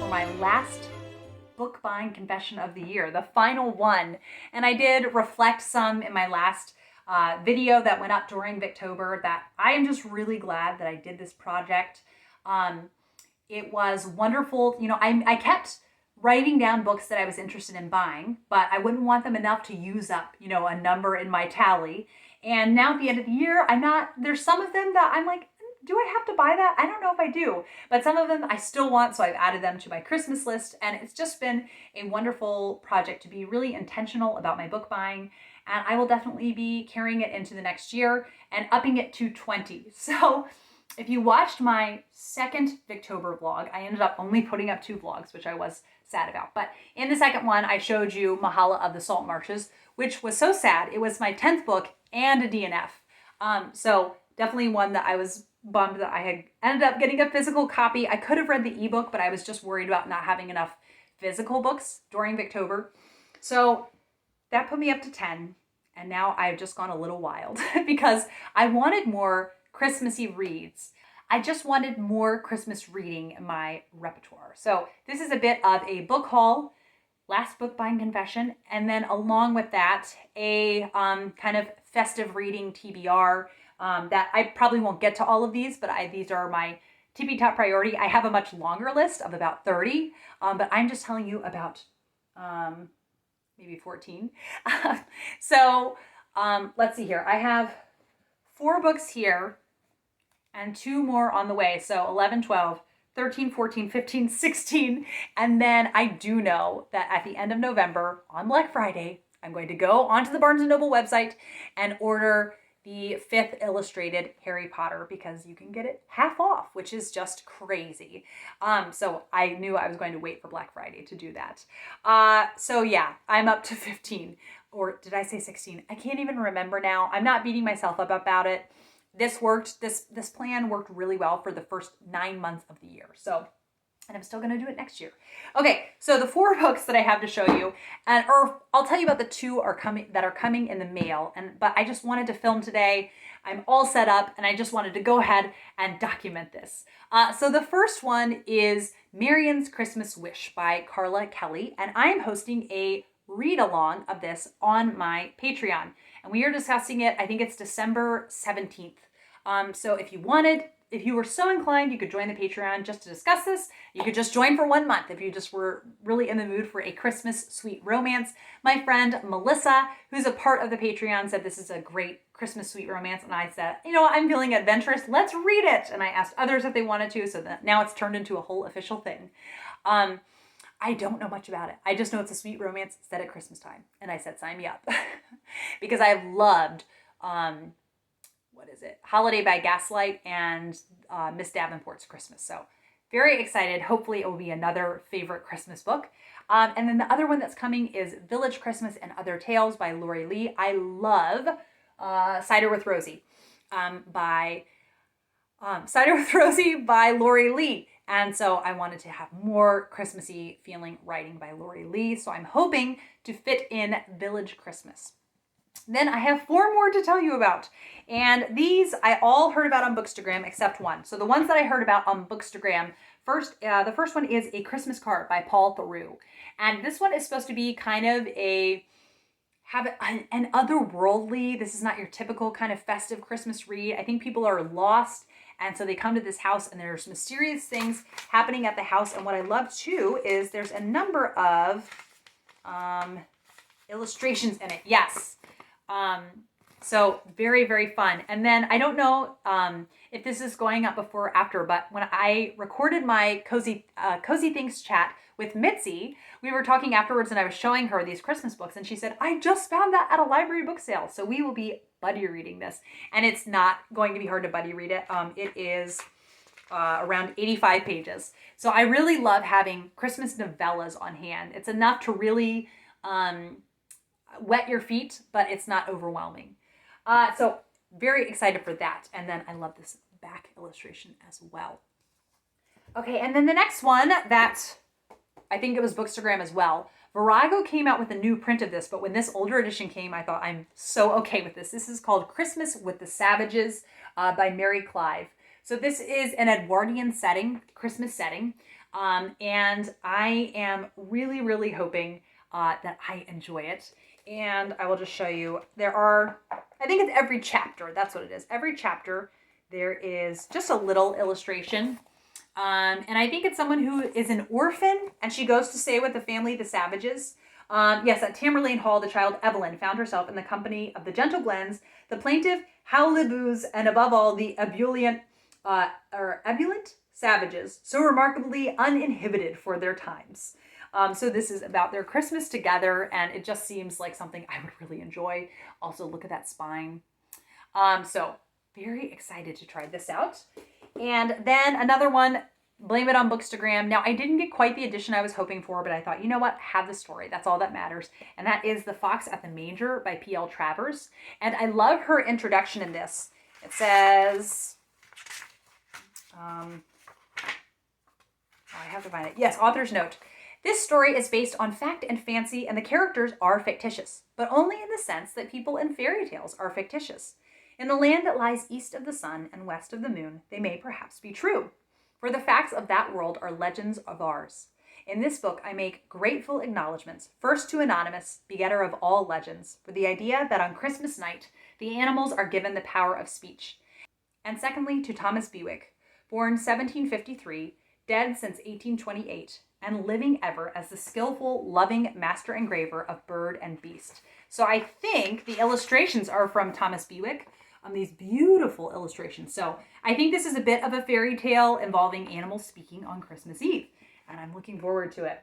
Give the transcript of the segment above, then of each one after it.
for my last book buying confession of the year, the final one. And I did reflect some in my last video that went up during Victober that I am just really glad that I did this project. It was wonderful. You know, I kept writing down books that I was interested in buying, but I wouldn't want them enough to use up, you know, a number in my tally. And now at the end of the year, there's some of them that I'm like, do I have to buy that? I don't know if I do, but some of them I still want, so I've added them to my Christmas list, and it's just been a wonderful project to be really intentional about my book buying, and I will definitely be carrying it into the next year and upping it to 20. So if you watched my second Victober vlog, I ended up only putting up 2 vlogs, which I was sad about, but in the second one, I showed you Mahala of the Salt Marshes, which was so sad. It was my 10th book and a DNF. So definitely one that I was bummed that I had ended up getting a physical copy. I could have read the ebook, but I was just worried about not having enough physical books during Victober. So that put me up to 10. And now I've just gone a little wild because I wanted more Christmassy reads. I just wanted more Christmas reading in my repertoire. So this is a bit of a book haul, last book buying confession, and then along with that, a kind of festive reading TBR. That I probably won't get to all of these, but these are my tippy top priority. I have a much longer list of about 30, but I'm just telling you about maybe 14. So let's see here. I have 4 books here and 2 more on the way. So 11, 12, 13, 14, 15, 16. And then I do know that at the end of November on Black Friday, I'm going to go onto the Barnes & Noble website and order the 5th illustrated Harry Potter because you can get it half off, which is just crazy. So I knew I was going to wait for Black Friday to do that. So yeah, I'm up to 15, or did I say 16? I can't even remember now. I'm not beating myself up about it. This worked. This plan worked really well for the first 9 months of the year. And I'm still going to do it next year. Okay, so the 4 books that I have to show you, or I'll tell you about the 2 that are coming in the mail. But I just wanted to film today. I'm all set up, and I just wanted to go ahead and document this. So the first one is Marian's Christmas Wish by Carla Kelly, and I am hosting a read-along of this on my Patreon, and we are discussing it. I think it's December 17th. So if you were so inclined, you could join the Patreon just to discuss this. You could just join for 1 month if you just were really in the mood for a Christmas sweet romance. My friend Melissa, who's a part of the Patreon, said this is a great Christmas sweet romance. And I said, you know what, I'm feeling adventurous. Let's read it. And I asked others if they wanted to, so that now it's turned into a whole official thing. I don't know much about it. I just know it's a sweet romance set at Christmas time. And I said, sign me up. Because I've loved... Holiday by Gaslight and Miss Davenport's Christmas. So very excited. Hopefully it will be another favorite Christmas book. And then the other one that's coming is Village Christmas and Other Tales by Laurie Lee. I love Cider with Rosie by Laurie Lee. And so I wanted to have more Christmassy feeling writing by Laurie Lee. So I'm hoping to fit in Village Christmas. Then I have 4 more to tell you about. And these I all heard about on Bookstagram except one. So the ones that I heard about on Bookstagram, the first one is A Christmas Card by Paul Theroux. And this one is supposed to be kind of an otherworldly, this is not your typical kind of festive Christmas read. I think people are lost, and so they come to this house and there's mysterious things happening at the house. And what I love too is there's a number of illustrations in it. Yes. So very, very fun. And then I don't know if this is going up before or after, but when I recorded my Cozy Things chat with Mitzi, we were talking afterwards and I was showing her these Christmas books and she said, I just found that at a library book sale. So we will be buddy reading this, and it's not going to be hard to buddy read it. It is around 85 pages. So I really love having Christmas novellas on hand. It's enough to really wet your feet, but it's not overwhelming. So very excited for that. And then I love this back illustration as well. Okay, and then the next one that I think it was Bookstagram as well. Virago came out with a new print of this, but when this older edition came, I thought, I'm so okay with this. This is called Christmas with the Savages by Mary Clive. So this is an Edwardian setting, Christmas setting. And I am really, really hoping that I enjoy it. And I will just show you, I think it's every chapter. That's what it is. Every chapter, there is just a little illustration. And I think it's someone who is an orphan, and she goes to stay with the family, the Savages. Yes, at Tamerlane Hall, the child Evelyn found herself in the company of the gentle Glens, the plaintive Howlibus, and above all, the ebullient savages, so remarkably uninhibited for their times. So this is about their Christmas together, and it just seems like something I would really enjoy. Also, look at that spine. So very excited to try this out. And then another one, Blame It on Bookstagram. Now, I didn't get quite the edition I was hoping for, but I thought, you know what? Have the story. That's all that matters. And that is The Fox at the Manger by P.L. Travers. And I love her introduction in this. It says, I have to find it. Yes, author's note. This story is based on fact and fancy, and the characters are fictitious, but only in the sense that people in fairy tales are fictitious. In the land that lies east of the sun and west of the moon, they may perhaps be true, for the facts of that world are legends of ours. In this book, I make grateful acknowledgments, first to Anonymous, begetter of all legends, for the idea that on Christmas night, the animals are given the power of speech, and secondly to Thomas Bewick, born 1753, dead since 1828, and living ever as the skillful, loving master engraver of bird and beast. So I think the illustrations are from Thomas Bewick. These beautiful illustrations. So I think this is a bit of a fairy tale involving animals speaking on Christmas Eve, and I'm looking forward to it.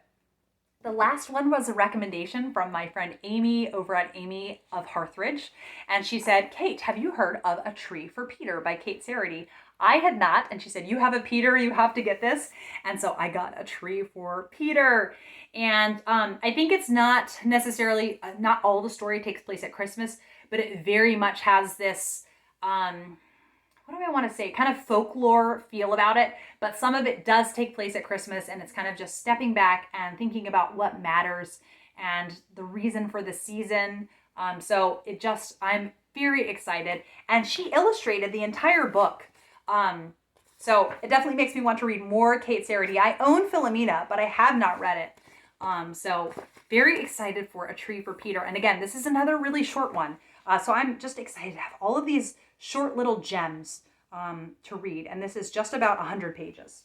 The last one was a recommendation from my friend Amy over at Amy of Harthridge, and she said, Kate, have you heard of A Tree for Peter by Kate Seredy? I had not, and she said, you have a Peter, you have to get this. And so I got A Tree for Peter. And I think it's not necessarily, not all the story takes place at Christmas, but it very much has this, what do I want to say, kind of folklore feel about it, but some of it does take place at Christmas, and it's kind of just stepping back and thinking about what matters and the reason for the season. So I'm very excited. And she illustrated the entire book. So it definitely makes me want to read more Kate Seredy. I own Philomena, but I have not read it. So very excited for A Tree for Peter. And again, this is another really short one. So I'm just excited to have all of these short little gems to read. And this is just about 100 pages.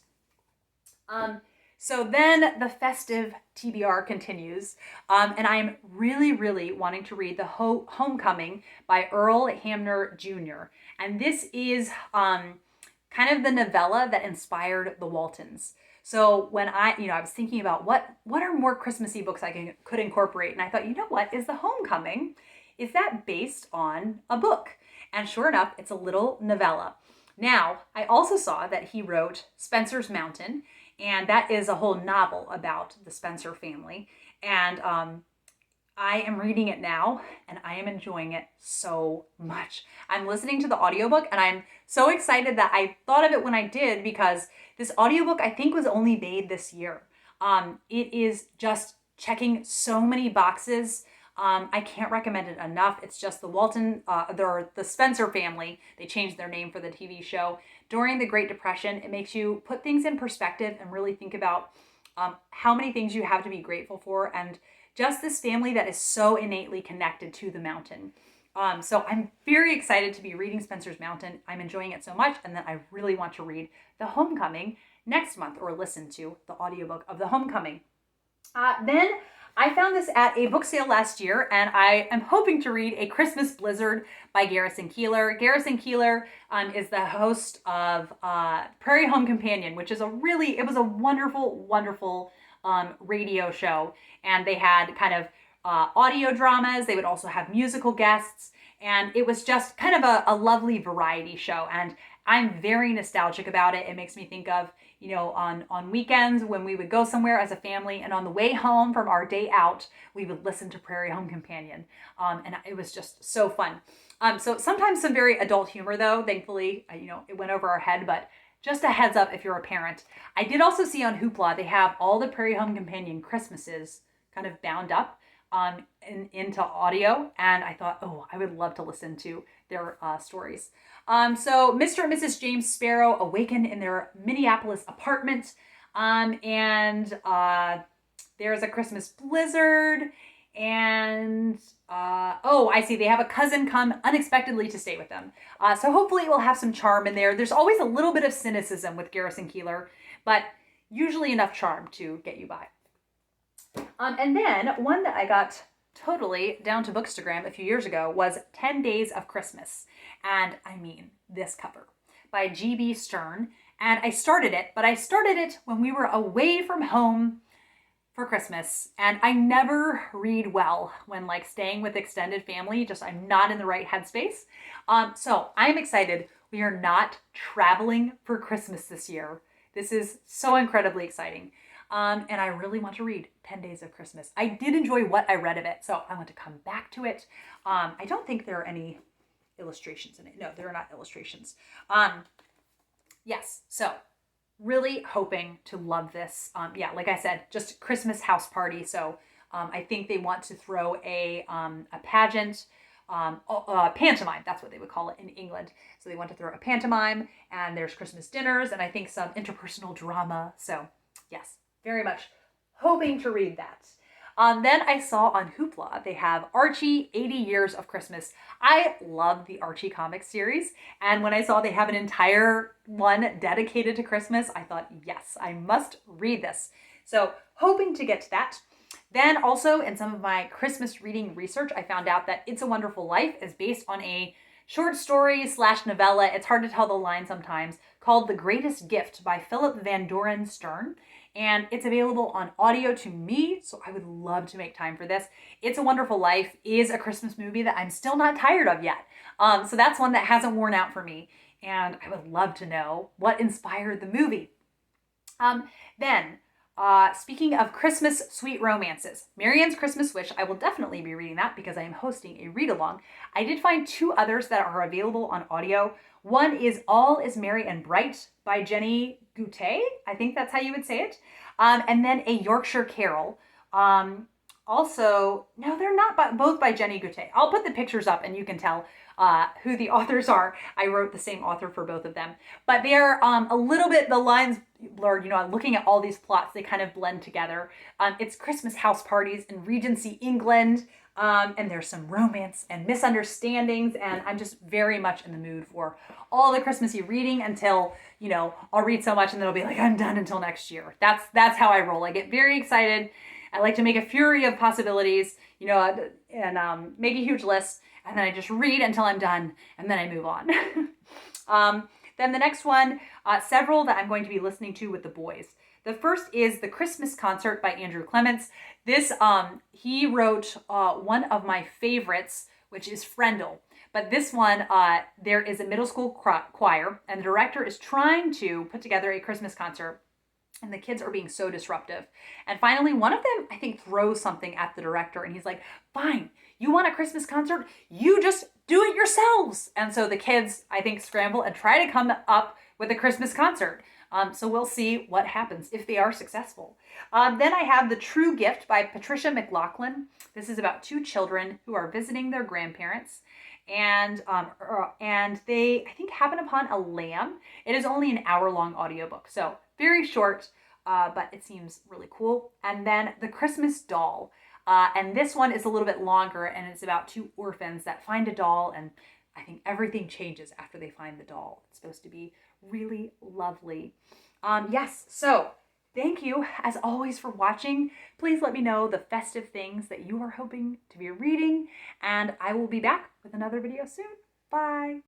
So then the festive TBR continues. And I'm really, really wanting to read The Homecoming by Earl Hamner Jr. And this is kind of the novella that inspired the Waltons. So when I was thinking about what are more Christmassy books I could incorporate, and I thought, you know what, is The Homecoming, is that based on a book? And sure enough, it's a little novella. Now, I also saw that he wrote Spencer's Mountain, and that is a whole novel about the Spencer family. And I am reading it now, and I am enjoying it so much. I'm listening to the audiobook, and I'm so excited that I thought of it when I did, because this audiobook I think was only made this year. It is just checking so many boxes. I can't recommend it enough. It's just the the Spencer family. They changed their name for the TV show. During the Great Depression, it makes you put things in perspective and really think about how many things you have to be grateful for, and just this family that is so innately connected to the mountain. So I'm very excited to be reading Spencer's Mountain. I'm enjoying it so much, and then I really want to read The Homecoming next month, or listen to the audiobook of The Homecoming. Then I found this at a book sale last year, and I am hoping to read A Christmas Blizzard by Garrison Keillor. Garrison Keillor is the host of Prairie Home Companion, which is it was a wonderful, wonderful radio show. And they had kind of audio dramas. They would also have musical guests. And it was just kind of a lovely variety show. And I'm very nostalgic about it. It makes me think of, on weekends when we would go somewhere as a family, and on the way home from our day out, we would listen to Prairie Home Companion. And it was just so fun. So sometimes some very adult humor, though. Thankfully, it went over our head, but just a heads up if you're a parent. I did also see on Hoopla, they have all the Prairie Home Companion Christmases kind of bound up into audio. And I thought, I would love to listen to their stories. So Mr. and Mrs. James Sparrow awaken in their Minneapolis apartment. There's a Christmas blizzard, and oh, I see, they have a cousin come unexpectedly to stay with them. So hopefully it will have some charm in there. There's always a little bit of cynicism with Garrison Keillor, but usually enough charm to get you by. And then one that I got totally down to Bookstagram a few years ago was 10 Days of Christmas. And I mean, this cover by G.B. Stern. And I started it, but I started it when we were away from home for Christmas. And I never read well when like staying with extended family, just I'm not in the right headspace. So I'm excited. We are not traveling for Christmas this year. This is so incredibly exciting. And I really want to read 10 Days of Christmas. I did enjoy what I read of it, so I want to come back to it. I don't think there are any illustrations in it. No, there are not illustrations. Yes, so really hoping to love this. Yeah, like I said, just Christmas house party. So I think they want to throw a pageant, pantomime, that's what they would call it in England. So they want to throw a pantomime, and there's Christmas dinners, and I think some interpersonal drama. So yes, very much hoping to read that. Then I saw on Hoopla, they have Archie, 80 Years of Christmas. I love the Archie comic series. And when I saw they have an entire one dedicated to Christmas, I thought, yes, I must read this. So hoping to get to that. Then also in some of my Christmas reading research, I found out that It's a Wonderful Life is based on a short story / novella. It's hard to tell the line sometimes, called The Greatest Gift by Philip Van Doren Stern. And it's available on audio to me, so I would love to make time for this. It's a Wonderful Life is a Christmas movie that I'm still not tired of yet. So that's one that hasn't worn out for me, and I would love to know what inspired the movie. Speaking of Christmas sweet romances, Marian's Christmas Wish, I will definitely be reading that because I am hosting a read-along. I did find 2 others that are available on audio. One is All is Merry and Bright by Jennie Goutet. I think that's how you would say it. And then A Yorkshire Carol. Also, no, they're not both by Jennie Goutet. I'll put the pictures up and you can tell who the authors are. I wrote the same author for both of them. But they're a little bit, the lines blurred, looking at all these plots, they kind of blend together. It's Christmas house parties in Regency, England. And there's some romance and misunderstandings, and I'm just very much in the mood for all the Christmassy reading until, I'll read so much and then it'll be like, I'm done until next year. That's how I roll. I get very excited. I like to make a fury of possibilities, and make a huge list, and then I just read until I'm done, and then I move on. Then the next one, several that I'm going to be listening to with the boys. The first is The Christmas Concert by Andrew Clements. This, he wrote one of my favorites, which is Friendle. But this one, there is a middle school choir, and the director is trying to put together a Christmas concert, and the kids are being so disruptive. And finally, one of them, I think, throws something at the director, and he's like, fine, you want a Christmas concert? You just do it yourselves. And so the kids, I think, scramble and try to come up with a Christmas concert. So we'll see what happens if they are successful. Then I have The True Gift by Patricia MacLachlan. This is about 2 children who are visiting their grandparents, and they, I think, happen upon a lamb. It is only an hour-long audiobook, so very short, but it seems really cool. And then The Christmas Doll. And this one is a little bit longer, and it's about 2 orphans that find a doll, and I think everything changes after they find the doll. It's supposed to be really lovely. Yes, so thank you as always for watching. Please let me know the festive things that you are hoping to be reading, and I will be back with another video soon. Bye.